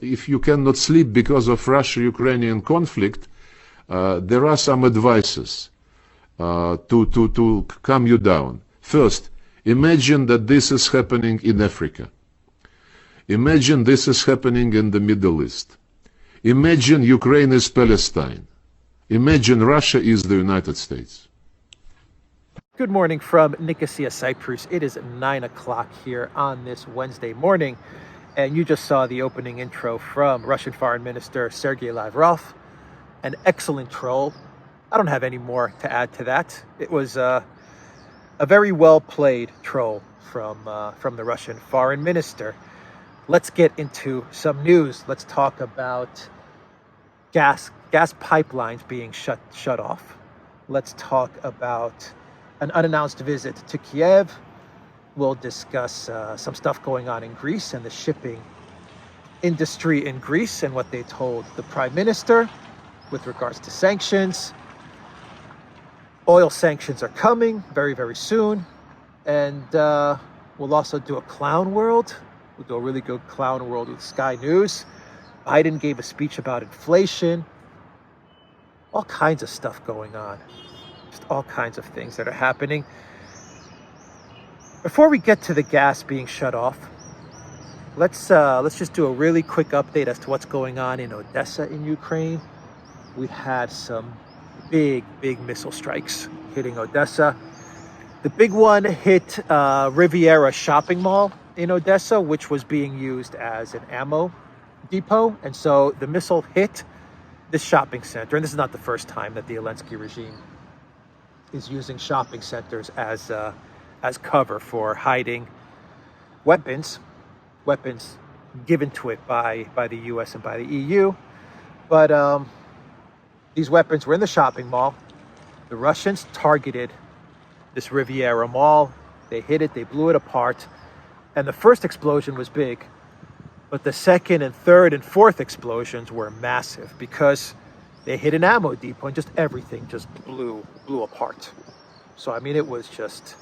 If you cannot sleep because of Russia-Ukrainian conflict, there are some advices to calm you down. First, imagine that this is happening in Africa. Imagine this is happening in the Middle East. Imagine Ukraine is Palestine. Imagine Russia is the United States. Good morning from Nicosia, Cyprus. It is 9 o'clock here on this Wednesday morning, and you just saw the opening intro from Russian Foreign Minister Sergei Lavrov. An excellent troll. I don't have any more to add to that. It was a very well played troll from the Russian Foreign Minister. Let's get into some news. Let's talk about gas pipelines being shut off. Let's talk about an unannounced visit to Kiev. We'll discuss some stuff going on in Greece and the shipping industry in Greece and what they told the Prime Minister with regards to sanctions. Oil sanctions are coming very, very soon. And we'll also do a clown world. We'll do a really good clown world with Sky News. Biden gave a speech about inflation. All kinds of stuff going on. Just all kinds of things that are happening. Before we get to the gas being shut off, let's just do a really quick update as to what's going on in Odessa in Ukraine. We had some big missile strikes hitting Odessa. The big one hit Riviera shopping mall in Odessa, which was being used as an ammo depot. And so the missile hit this shopping center. And this is not the first time that the Elensky regime is using shopping centers as cover for hiding weapons given to it by the US and by the EU. But these weapons were in the shopping mall. The Russians targeted this Riviera mall. They hit it, they blew it apart. And the first explosion was big, but the second and third and fourth explosions were massive because they hit an ammo depot and just everything just blew apart. So I mean, it was just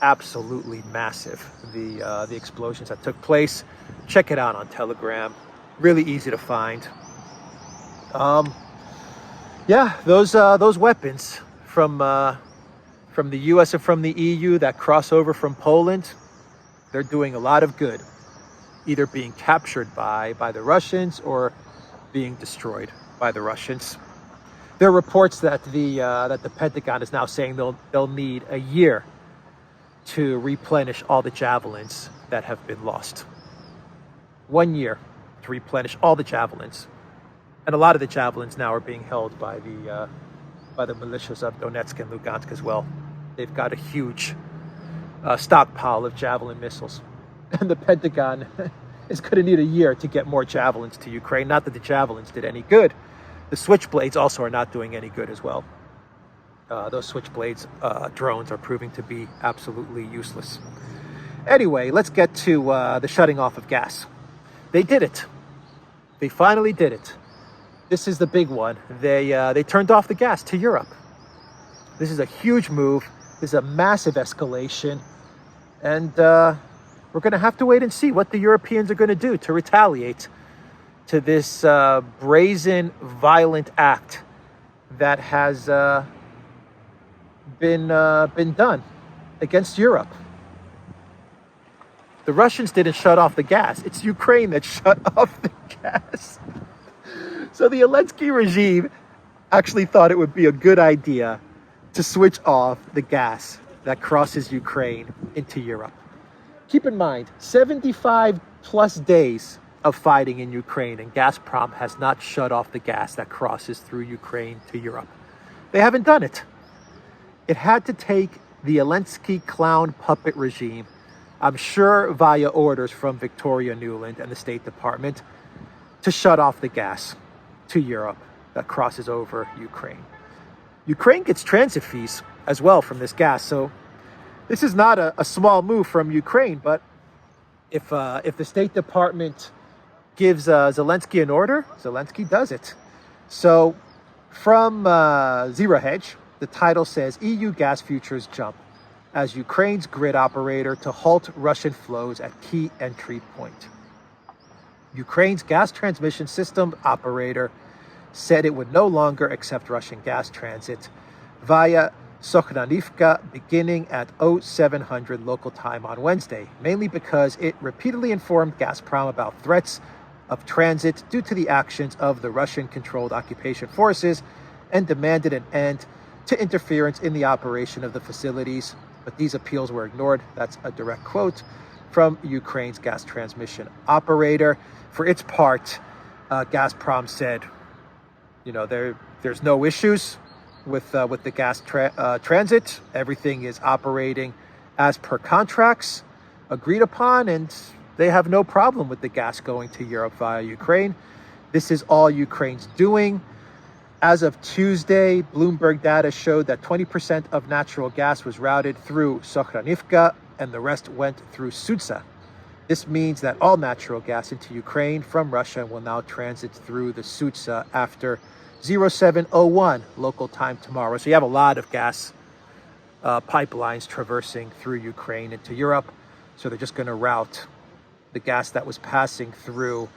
absolutely massive, the explosions that took place. Check it out on Telegram. Really easy to find. Yeah, those weapons from the US and from the EU that cross over from Poland, they're doing a lot of good, either being captured by the Russians or being destroyed by the Russians. There are reports that the Pentagon is now saying they'll need a year to replenish all the javelins that have been lost. 1 year to replenish all the javelins. And a lot of the javelins now are being held by the militias of Donetsk and Lugansk as well. They've got a huge stockpile of javelin missiles. And the Pentagon is going to need a year to get more javelins to Ukraine. Not that the javelins did any good. The Switchblades also are not doing any good as well. Those Switchblades drones are proving to be absolutely useless. Anyway, let's get to the shutting off of gas. They did it. They finally did it. This is the big one. They turned off the gas to Europe. This is a huge move. This is a massive escalation. And we're going to have to wait and see what the Europeans are going to do to retaliate to this brazen, violent act that has been done against Europe. The Russians didn't shut off the gas. It's Ukraine that shut off the gas. So the Elensky regime actually thought it would be a good idea to switch off the gas that crosses Ukraine into Europe. Keep in mind, 75 plus days of fighting in Ukraine, and Gazprom has not shut off the gas that crosses through Ukraine to Europe. They haven't done it. It had to take the Elensky clown puppet regime, I'm sure via orders from Victoria Nuland and the State Department, to shut off the gas to Europe that crosses over Ukraine. Ukraine gets transit fees as well from this gas, so this is not a small move from Ukraine. But if the State Department gives Zelensky an order, Zelensky does it. So from Zero Hedge, the title says EU gas futures jump as Ukraine's grid operator to halt Russian flows at key entry point. Ukraine's gas transmission system operator said it would no longer accept Russian gas transit via Sokhanivka beginning at 0700 local time on Wednesday, mainly because it repeatedly informed Gazprom about threats of transit due to the actions of the Russian-controlled occupation forces and demanded an end to interference in the operation of the facilities. But these appeals were ignored. That's a direct quote from Ukraine's gas transmission operator. For its part, Gazprom said, there's no issues with the gas transit. Everything is operating as per contracts agreed upon, and they have no problem with the gas going to Europe via Ukraine. This is all Ukraine's doing. As of Tuesday, Bloomberg data showed that 20% of natural gas was routed through Sokhanivka and the rest went through Sudza. This means that all natural gas into Ukraine from Russia will now transit through the Sudza after 0701 local time tomorrow. So you have a lot of gas pipelines traversing through Ukraine into Europe. So they're just going to route the gas that was passing through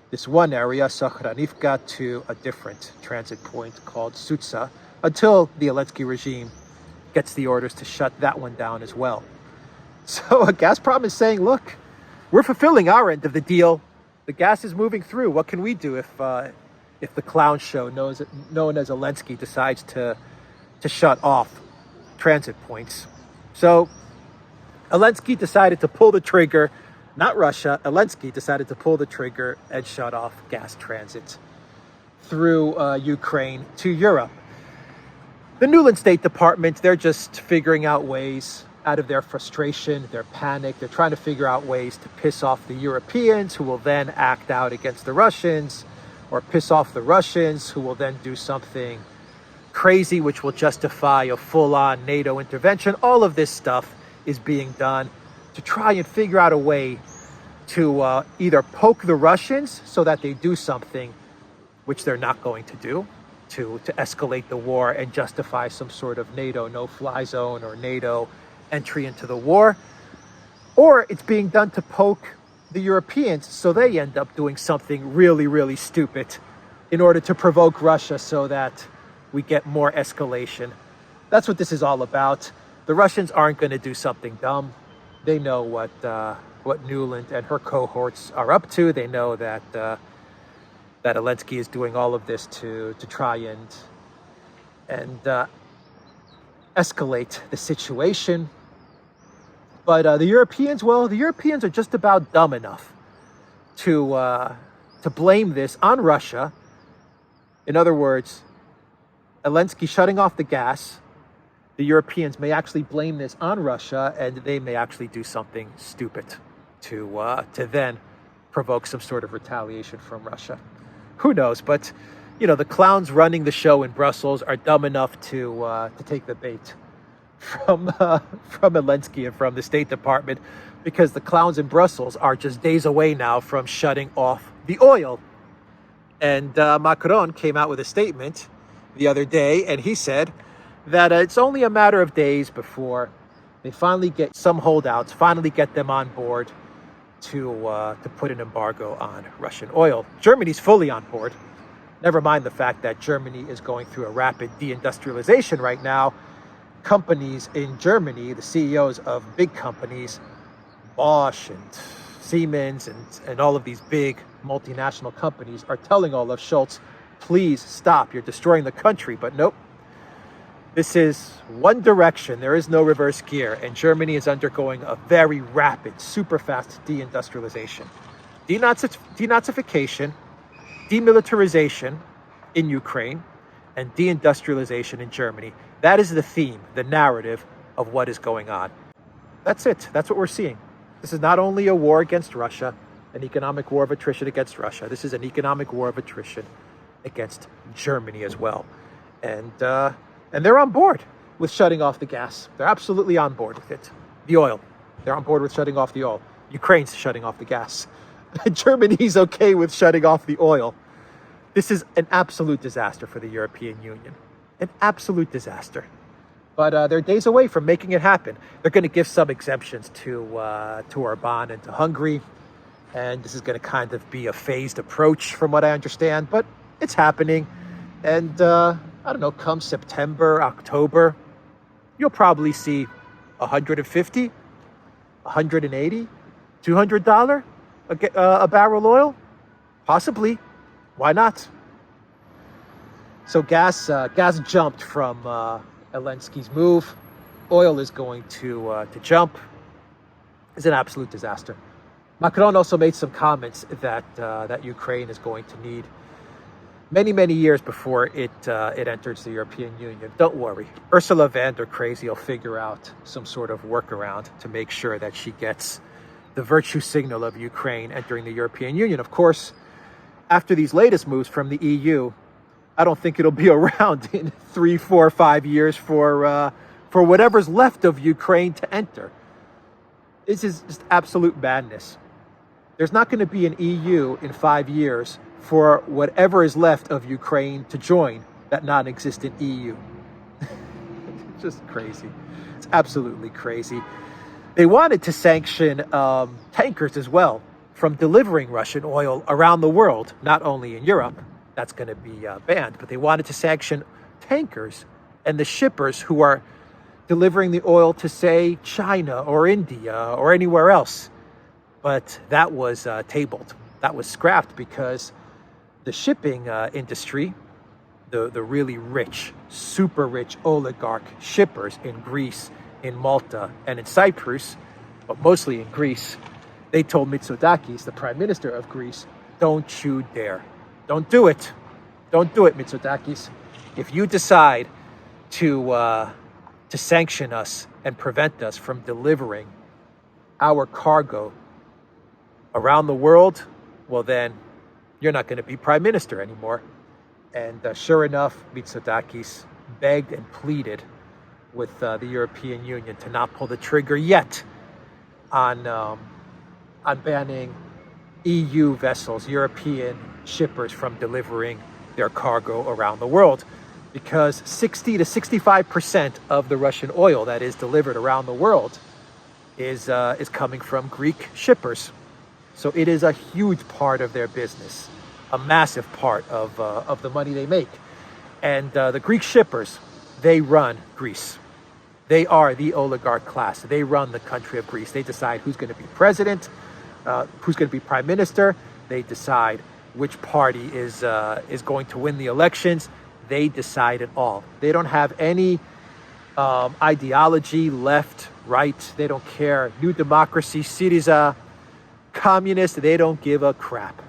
this one area, Sokhanivka, to a different transit point called Sudza, until the Elensky regime gets the orders to shut that one down as well. So Gazprom is saying, look, we're fulfilling our end of the deal. The gas is moving through. What can we do if the clown show known as Elensky decides to shut off transit points? So Elensky decided to pull the trigger. Not Russia. Elensky decided to pull the trigger and shut off gas transit through Ukraine to Europe. The Newland State Department, they're just figuring out ways out of their frustration, their panic. They're trying to figure out ways to piss off the Europeans, who will then act out against the Russians, or piss off the Russians, who will then do something crazy, which will justify a full-on NATO intervention. All of this stuff is being done to try and figure out a way to either poke the Russians so that they do something, which they're not going to do, to escalate the war and justify some sort of NATO no-fly zone or NATO entry into the war, or it's being done to poke the Europeans so they end up doing something really, really stupid in order to provoke Russia so that we get more escalation. That's what this is all about. The Russians aren't going to do something dumb. They know what Newland and her cohorts are up to. They know that that Elensky is doing all of this to try and escalate the situation. But the Europeans are just about dumb enough to blame this on Russia. In other words, Elensky shutting off the gas, the Europeans may actually blame this on Russia, and they may actually do something stupid to then provoke some sort of retaliation from Russia. Who knows? But the clowns running the show in Brussels are dumb enough to take the bait from Elensky and from the State Department, because the clowns in Brussels are just days away now from shutting off the oil. And Macron came out with a statement the other day, and he said that it's only a matter of days before they finally get some holdouts, finally get them on board to put an embargo on Russian oil. Germany's fully on board. Never mind the fact that Germany is going through a rapid deindustrialization right now. Companies in Germany, the CEOs of big companies, Bosch and Siemens and all of these big multinational companies are telling Olaf Scholz, please stop, you're destroying the country. But nope, this is one direction, there is no reverse gear, and Germany is undergoing a very rapid, super fast deindustrialization. Denazification, demilitarization in Ukraine, and deindustrialization in Germany. That is the theme, the narrative of what is going on. That's it. That's what we're seeing. This is not only a war against Russia, an economic war of attrition against Russia. This is an economic war of attrition against Germany as well. And they're on board with shutting off the gas. They're absolutely on board with it. The oil. They're on board with shutting off the oil. Ukraine's shutting off the gas. Germany's okay with shutting off the oil. This is an absolute disaster for the European Union. An absolute disaster. But they're days away from making it happen. They're going to give some exemptions to Orban and to Hungary. And this is going to kind of be a phased approach from what I understand, but it's happening. And I don't know, come September, October, you'll probably see $150, $180, $200 a barrel oil. Possibly. Why not? So gas jumped from Elensky's move. Oil is going to jump. It's an absolute disaster. Macron also made some comments that Ukraine is going to need many years before it enters the European Union. Don't worry, Ursula von der Crazy will figure out some sort of workaround to make sure that she gets the virtue signal of Ukraine entering the European Union. Of course, after these latest moves from the EU, I don't think it'll be around in 3, 4, 5 years for whatever's left of Ukraine to enter. This is just absolute madness. There's not going to be an EU in 5 years for whatever is left of Ukraine to join that non-existent EU. Just crazy. It's absolutely crazy. They wanted to sanction tankers as well from delivering Russian oil around the world, not only in Europe. That's going to be banned, but they wanted to sanction tankers and the shippers who are delivering the oil to, say, China or India or anywhere else. But that was tabled. That was scrapped because the shipping industry, the really rich, super rich oligarch shippers in Greece, in Malta, and in Cyprus, but mostly in Greece, they told Mitsotakis, the prime minister of Greece, don't you dare. Don't do it. Don't do it, Mitsotakis. If you decide to sanction us and prevent us from delivering our cargo around the world, well then, you're not going to be prime minister anymore. And sure enough, Mitsotakis begged and pleaded with the European Union to not pull the trigger yet on banning EU vessels, European shippers from delivering their cargo around the world, because 60 to 65% of the Russian oil that is delivered around the world is coming from Greek shippers. So it is a huge part of their business, a massive part of the money they make. And the Greek shippers, they run Greece. They are the oligarch class. They run the country of Greece. They decide who's going to be president, who's going to be prime minister. They decide which party is going to win the elections. They decide it all. They don't have any ideology, left, right. They don't care. New Democracy, Syriza, communist, they don't give a crap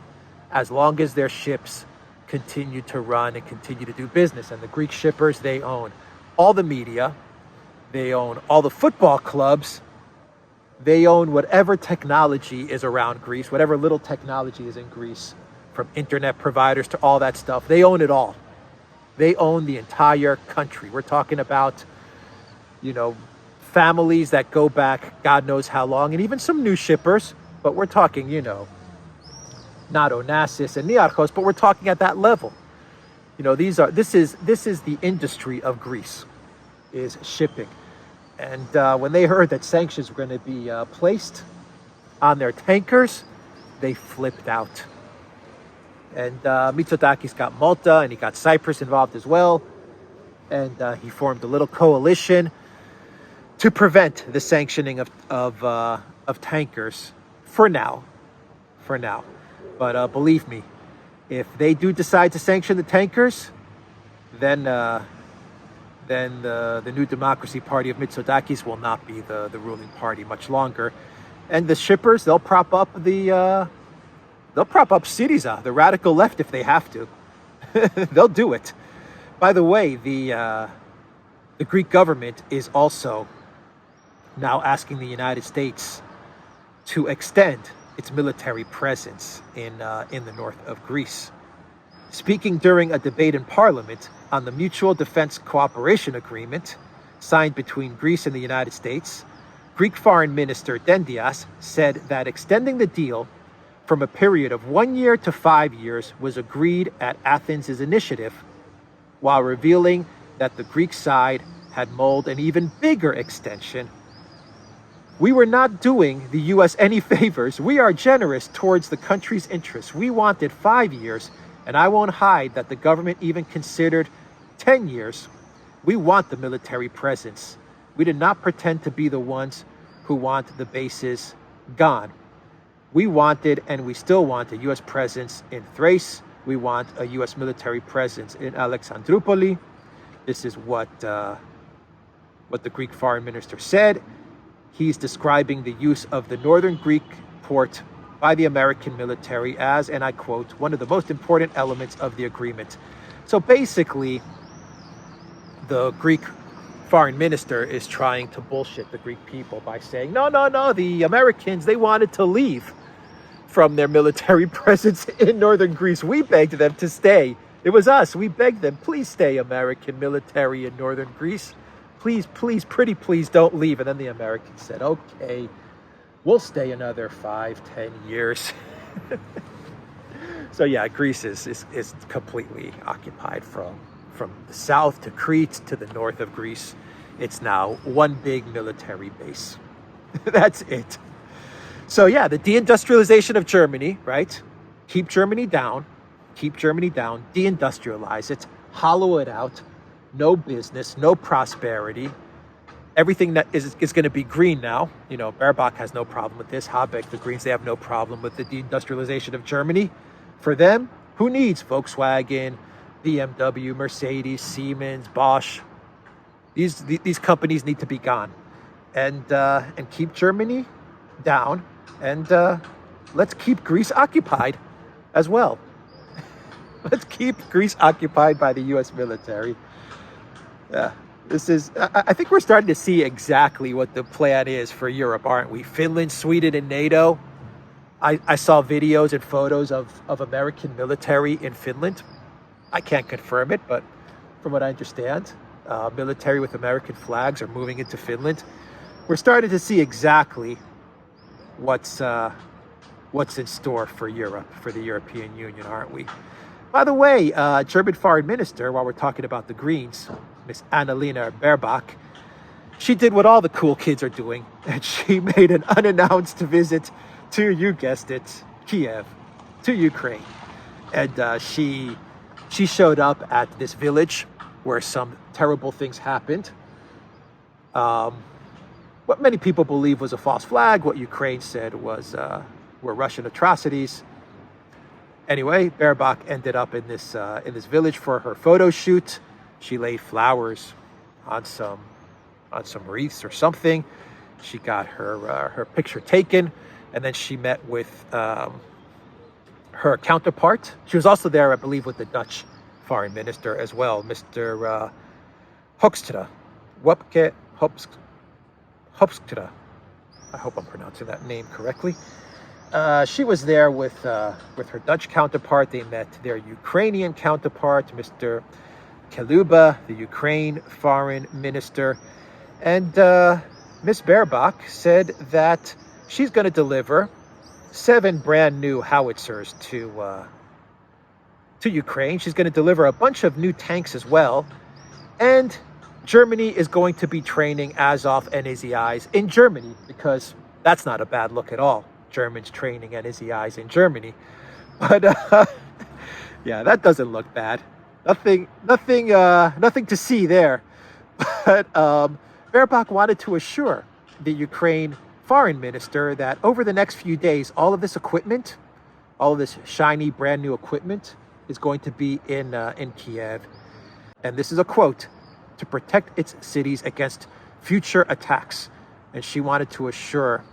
as long as their ships continue to run and continue to do business. And the Greek shippers, they own all the media, they own all the football clubs, they own whatever technology is around Greece, whatever little technology is in Greece, from internet providers to all that stuff. They own it all. They own the entire country. We're talking about, families that go back God knows how long, and even some new shippers. But we're talking, not Onassis and Niarchos, but we're talking at that level. This is the industry of Greece, is shipping. And when they heard that sanctions were going to be placed on their tankers, they flipped out. And Mitsotakis got Malta and he got Cyprus involved as well. And he formed a little coalition to prevent the sanctioning of tankers. For now. But believe me, if they do decide to sanction the tankers, then the New Democracy Party of Mitsotakis will not be the ruling party much longer. And the shippers, they'll prop up Syriza, the radical left, if they have to. They'll do it. By the way, the Greek government is also now asking the United States to extend its military presence in the north of Greece. Speaking during a debate in Parliament on the Mutual Defense Cooperation Agreement signed between Greece and the United States, Greek Foreign Minister Dendias said that extending the deal from a period of 1 year to 5 years was agreed at Athens' initiative, while revealing that the Greek side had mulled an even bigger extension We were not doing the US any favors. We are generous towards the country's interests. We wanted 5 years, and I won't hide that the government even considered 10 years. We want the military presence. We did not pretend to be the ones who want the bases gone. We wanted, and we still want, a US presence in Thrace. We want a US military presence in Alexandroupoli. This is what the Greek foreign minister said. He's describing the use of the northern Greek port by the American military as, and I quote, one of the most important elements of the agreement. So basically, the Greek foreign minister is trying to bullshit the Greek people by saying, no, the Americans, they wanted to leave from their military presence in northern Greece. We begged them to stay. It was us. We begged them, please stay, American military in northern Greece. Please, pretty please don't leave. And then the Americans said, okay, we'll stay another 5-10 years. So yeah, Greece is completely occupied from the south to Crete to the north of Greece. It's now one big military base. That's it. So yeah, the deindustrialization of Germany, right? Keep Germany down, deindustrialize it, hollow it out, no business, no prosperity. Everything that is going to be green now. You know, Baerbock has no problem with this. Habeck, the Greens, they have no problem with the deindustrialization of Germany. For them, who needs Volkswagen, BMW, Mercedes, Siemens, Bosch? These companies need to be gone, and keep Germany down, and let's keep Greece occupied as well. Let's keep Greece occupied by the U.S. military. Yeah, this is. I think we're starting to see exactly what the plan is for Europe, aren't we? Finland, Sweden, and NATO. I saw videos and photos of American military in Finland. I can't confirm it, but from what I understand, military with American flags are moving into Finland. We're starting to see exactly what's in store for Europe, for the European Union, aren't we? By the way, German foreign minister, while we're talking about the Greens, Miss Annalena Baerbock, she did what all the cool kids are doing, and she made an unannounced visit to, you guessed it, Kiev, to Ukraine. And she showed up at this village where some terrible things happened. What many people believe was a false flag, what Ukraine said were Russian atrocities. Anyway, Baerbock ended up in this village for her photo shoot. She laid flowers on some wreaths or something. She got her picture taken, and then she met with her counterpart. She was also there, I believe, with the Dutch foreign minister as well, Mr. Hoekstra. Wopke Hoekstra. I hope I'm pronouncing that name correctly. She was there with her Dutch counterpart. They met their Ukrainian counterpart, Mr. Kaluba, the Ukraine foreign minister. And Ms. Baerbock said that she's going to deliver 7 brand new howitzers to Ukraine. She's going to deliver a bunch of new tanks as well. And Germany is going to be training Azov NAZIs in Germany, because that's not a bad look at all. Germans training NAZIs in Germany. But yeah, that doesn't look bad. Nothing to see there. But Baerbock wanted to assure the Ukraine foreign minister that over the next few days, all of this equipment, all of this shiny brand new equipment, is going to be in Kiev. And this is a quote: to protect its cities against future attacks. And she wanted to assure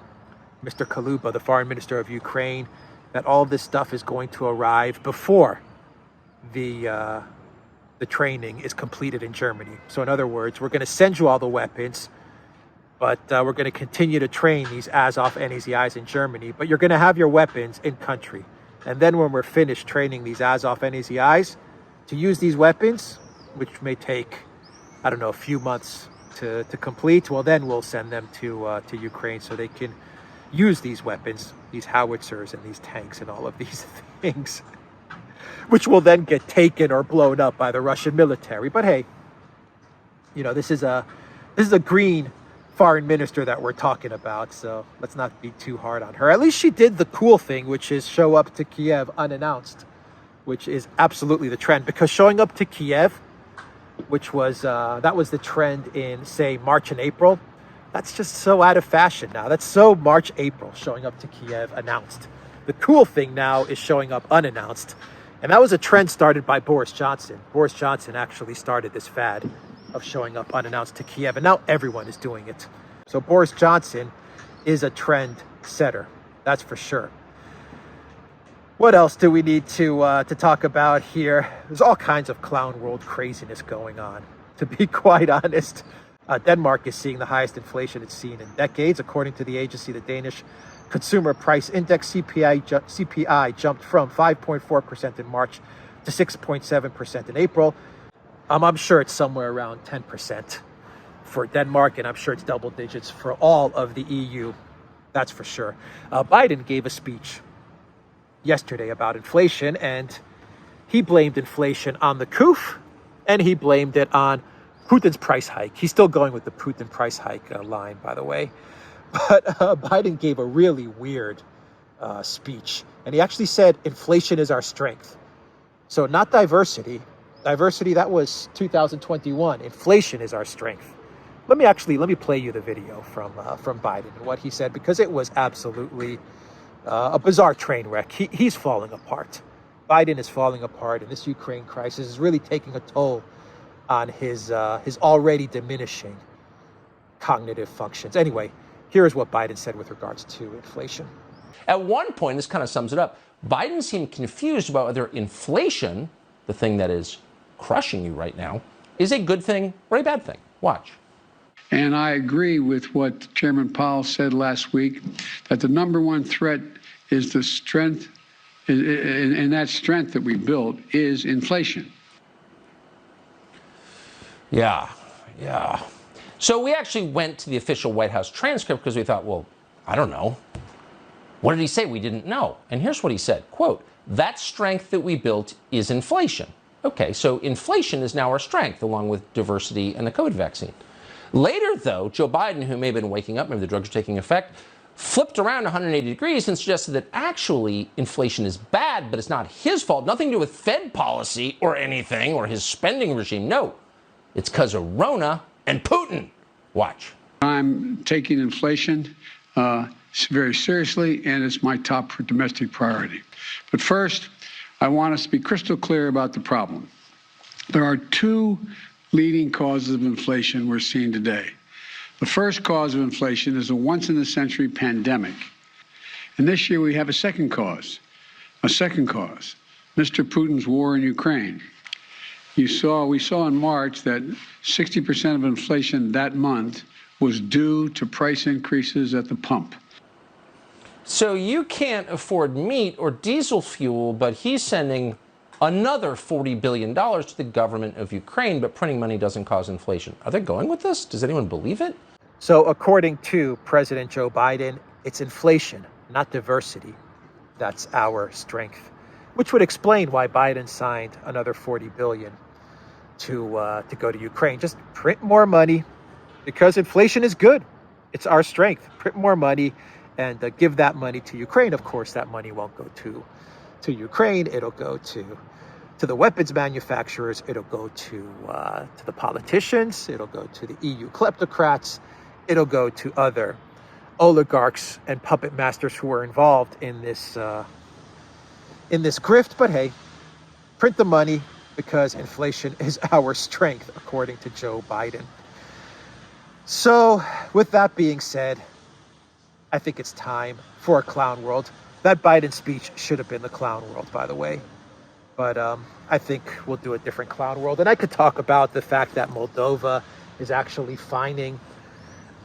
Mr. Kaluba, the foreign minister of Ukraine, that all of this stuff is going to arrive before the training is completed in Germany. So in other words, we're going to send you all the weapons, but we're going to continue to train these Azov NAZIs in Germany, but you're going to have your weapons in country. And then when we're finished training these Azov NAZIs to use these weapons, which may take, I don't know, a few months to complete, well, then we'll send them to Ukraine so they can use these weapons, these howitzers and these tanks and all of these things, which will then get taken or blown up by the Russian military. But hey, you know, this is a green foreign minister that we're talking about, so let's not be too hard on her. At least she did the cool thing, which is show up to Kiev unannounced, which is absolutely the trend. Because showing up to Kiev, which was that was the trend in, say, March and April, that's just so out of fashion now. That's so March, April, showing up to Kiev announced. The cool thing now is showing up unannounced. And that was a trend started by Boris Johnson. Boris Johnson actually started this fad of showing up unannounced to Kiev, and now everyone is doing it. So Boris Johnson is a trend setter, that's for sure. What else do we need to talk about here? There's all kinds of clown world craziness going on. To be quite honest, Denmark is seeing the highest inflation it's seen in decades. According to the agency, the Danish Consumer Price Index, CPI jumped from 5.4% in March to 6.7% in April. I'm sure it's somewhere around 10% for Denmark, and I'm sure it's double digits for all of the EU. That's for sure. Biden gave a speech yesterday about inflation, and he blamed inflation on the coup, and he blamed it on Putin's price hike. He's still going with the Putin price hike line, by the way. But Biden gave a really weird speech, and he actually said inflation is our strength. So not diversity. Diversity, that was 2021. Inflation is our strength. Let me play you the video from Biden and what he said, because it was absolutely a bizarre train wreck. He's falling apart. Biden is falling apart, and this Ukraine crisis is really taking a toll on his already diminishing cognitive functions. Anyway, here is what Biden said with regards to inflation. At one point, this kind of sums it up, Biden seemed confused about whether inflation, the thing that is crushing you right now, is a good thing or a bad thing. Watch. And I agree with what Chairman Powell said last week, that the number one threat is the strength, and that strength that we built is inflation. Yeah. So we actually went to the official White House transcript because we thought, well, I don't know. What did he say? We didn't know. And here's what he said, quote, "That strength that we built is inflation." Okay, so inflation is now our strength, along with diversity and the COVID vaccine. Later, though, Joe Biden, who may have been waking up, maybe the drugs are taking effect, flipped around 180 degrees and suggested that actually inflation is bad, but it's not his fault. Nothing to do with Fed policy or anything, or his spending regime. No, it's because of Rona and Putin. Watch. I'm taking inflation very seriously, and it's my top domestic priority. But first, I want us to be crystal clear about the problem. There are two leading causes of inflation we're seeing today. The first cause of inflation is a once-in-a-century pandemic. And this year we have a second cause, Mr. Putin's war in Ukraine. We saw in March that 60% of inflation that month was due to price increases at the pump. So you can't afford meat or diesel fuel, but he's sending another $40 billion to the government of Ukraine, but printing money doesn't cause inflation. Are they going with this? Does anyone believe it? So according to President Joe Biden, it's inflation, not diversity, that's our strength, which would explain why Biden signed another $40 billion to go to Ukraine. Just print more money, because inflation is good. It's our strength. Print more money and give that money to Ukraine. Of course, that money won't go to Ukraine. It'll go to the weapons manufacturers. It'll go to the politicians. It'll go to the EU kleptocrats. It'll go to other oligarchs and puppet masters who are involved in this grift. But hey, print the money, because inflation is our strength, according to Joe Biden. So with that being said, I think it's time for a clown world. That Biden speech should have been the clown world, by the way. But I think we'll do a different clown world. And I could talk about the fact that Moldova is actually fining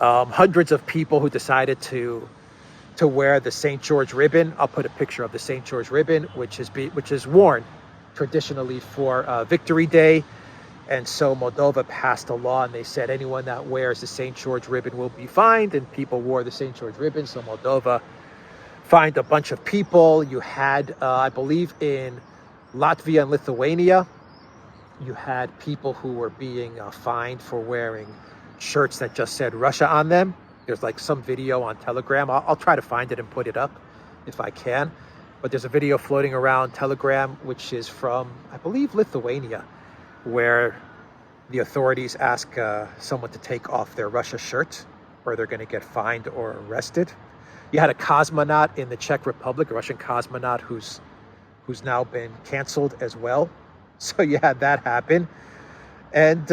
hundreds of people who decided to wear the St. George ribbon. I'll put a picture of the St. George ribbon, which is worn traditionally for Victory Day. And so Moldova passed a law, and they said anyone that wears the St. George ribbon will be fined, and people wore the St. George ribbon. So Moldova fined a bunch of people. You had, I believe in Latvia and Lithuania, you had people who were being fined for wearing shirts that just said Russia on them. There's like some video on Telegram. I'll try to find it and put it up if I can. But there's a video floating around Telegram, which is from, I believe, Lithuania, where the authorities ask someone to take off their Russia shirt or they're going to get fined or arrested. You had a cosmonaut in the Czech Republic, a Russian cosmonaut who's now been canceled as well. So you had that happen. And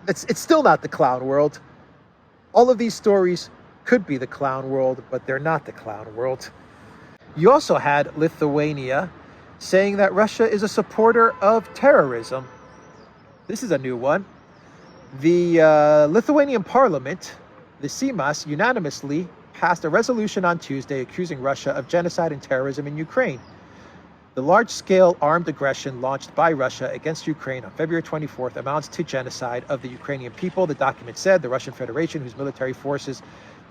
it's still not the clown world. All of these stories could be the clown world, but they're not the clown world. You also had Lithuania saying that Russia is a supporter of terrorism. This is a new one. The Lithuanian parliament, the Seimas, unanimously passed a resolution on Tuesday accusing Russia of genocide and terrorism in Ukraine. The large-scale armed aggression launched by Russia against Ukraine on February 24th amounts to genocide of the Ukrainian people. The document said the Russian Federation, whose military forces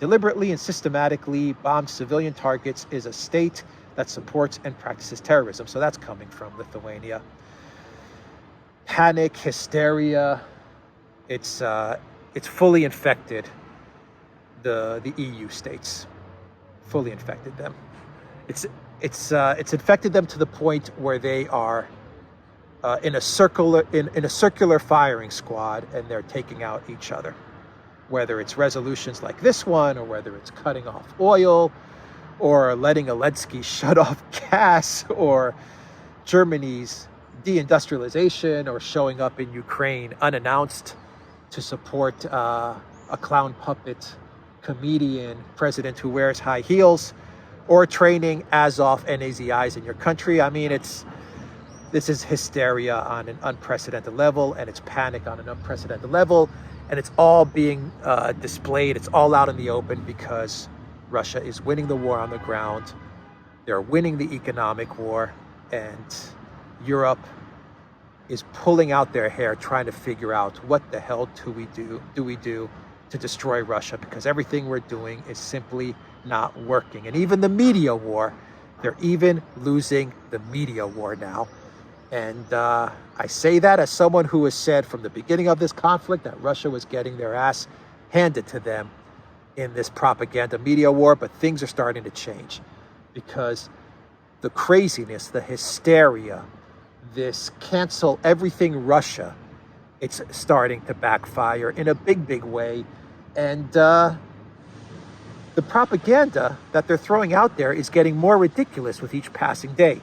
deliberately and systematically bombed civilian targets, is a state that supports and practices terrorism. So that's coming from Lithuania. Panic, hysteria, it's fully infected the EU states. Fully infected them. It's infected them to the point where they are in a circular firing squad, and they're taking out each other. Whether it's resolutions like this one, or whether it's cutting off oil, or letting Elensky shut off gas, or Germany's deindustrialization, or showing up in Ukraine unannounced to support a clown puppet comedian president who wears high heels, or training Azov NAZIs in your country. I mean, this is hysteria on an unprecedented level, and it's panic on an unprecedented level, and it's all being displayed. It's all out in the open because Russia is winning the war on the ground. They're winning the economic war, and Europe is pulling out their hair trying to figure out what the hell do we do to destroy Russia, because everything we're doing is simply not working. And even the media war, they're even losing the media war now. And I say that as someone who has said from the beginning of this conflict that Russia was getting their ass handed to them in this propaganda media war, but things are starting to change because the craziness, the hysteria, this cancel everything Russia, it's starting to backfire in a big way. And the propaganda that they're throwing out there is getting more ridiculous with each passing day,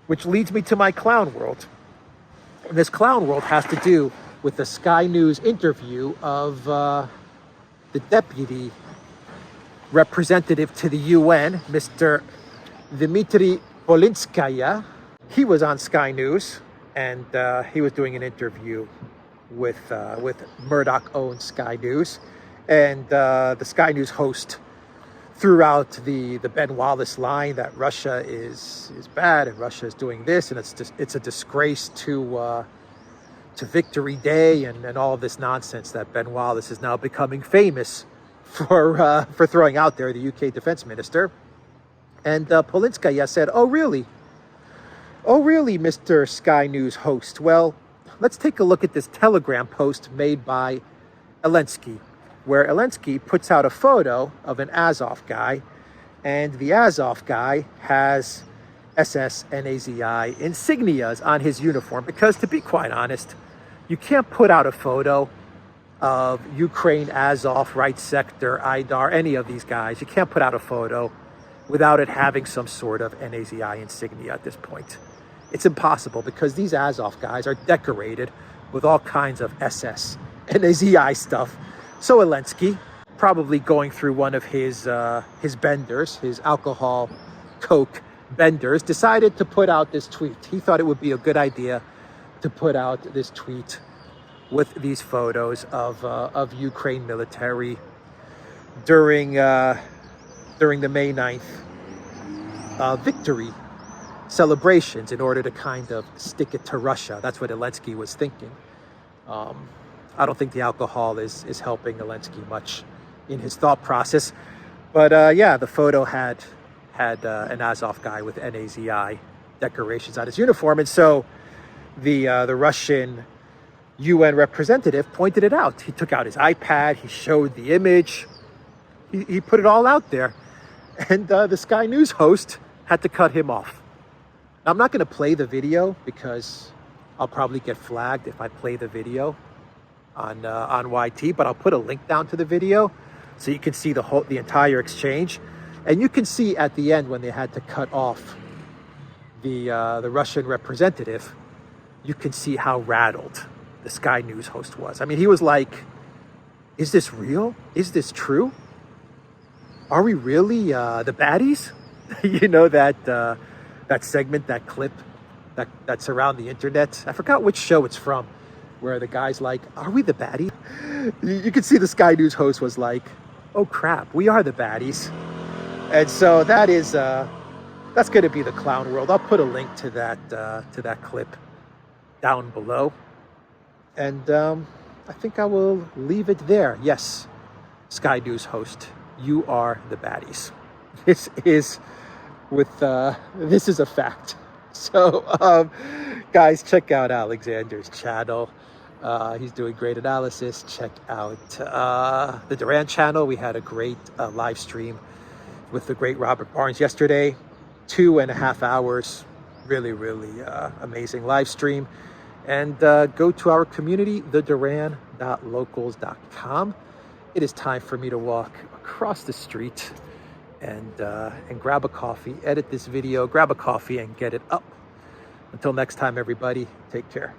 which leads me to my clown world. And this clown world has to do with the Sky News interview of the deputy representative to the UN, Mr. Dmitry Polinskaya. He was on Sky News, and he was doing an interview with Murdoch-owned Sky News. And the Sky News host threw out the Ben Wallace line that Russia is bad and Russia is doing this, and it's a disgrace to Victory Day and all of this nonsense that Ben Wallace is now becoming famous for throwing out there, the UK Defence Minister. And Polinskaya said, "Oh really, Mr. Sky News host? Well, let's take a look at this Telegram post made by Elensky, where Elensky puts out a photo of an Azov guy, and the Azov guy has SS NAZI insignias on his uniform, because to be quite honest, you can't put out a photo of Ukraine, Azov, Right Sector, IDAR, any of these guys. You can't put out a photo without it having some sort of NAZI insignia at this point. It's impossible, because these Azov guys are decorated with all kinds of SS NAZI stuff. So Elensky, probably going through one of his benders, his alcohol, coke benders, decided to put out this tweet. He thought it would be a good idea to put out this tweet with these photos of Ukraine military during the May 9th victory celebrations, in order to kind of stick it to Russia. That's what Elensky was thinking. I don't think the alcohol is helping Elensky much in his thought process. But yeah, the photo had an Azov guy with NAZI decorations on his uniform. And so the Russian UN representative pointed it out. He took out his iPad, he showed the image, he put it all out there. And the Sky News host had to cut him off. Now, I'm not going to play the video because I'll probably get flagged if I play the video on YT, but I'll put a link down to the video so you can see the entire exchange. And you can see at the end when they had to cut off the Russian representative, you can see how rattled the Sky News host was. I mean, he was like, is this real? Is this true? Are we really the baddies? You know, that segment, that clip that's around the internet. I forgot which show it's from, where the guy's like, are we the baddies? You can see the Sky News host was like, oh crap, we are the baddies. And so that's going to be the clown world. I'll put a link to that clip down below. And I think I will leave it there. Yes, Sky News host, you are the baddies. This is a fact. So, guys, check out Alexander's channel. He's doing great analysis. Check out the Duran channel. We had a great live stream with the great Robert Barnes yesterday. 2.5 hours. Really, really amazing live stream. And go to our community, theduran.locals.com. It is time for me to walk across the street and grab a coffee, edit this video, grab a coffee, and get it up. Until next time, everybody, take care.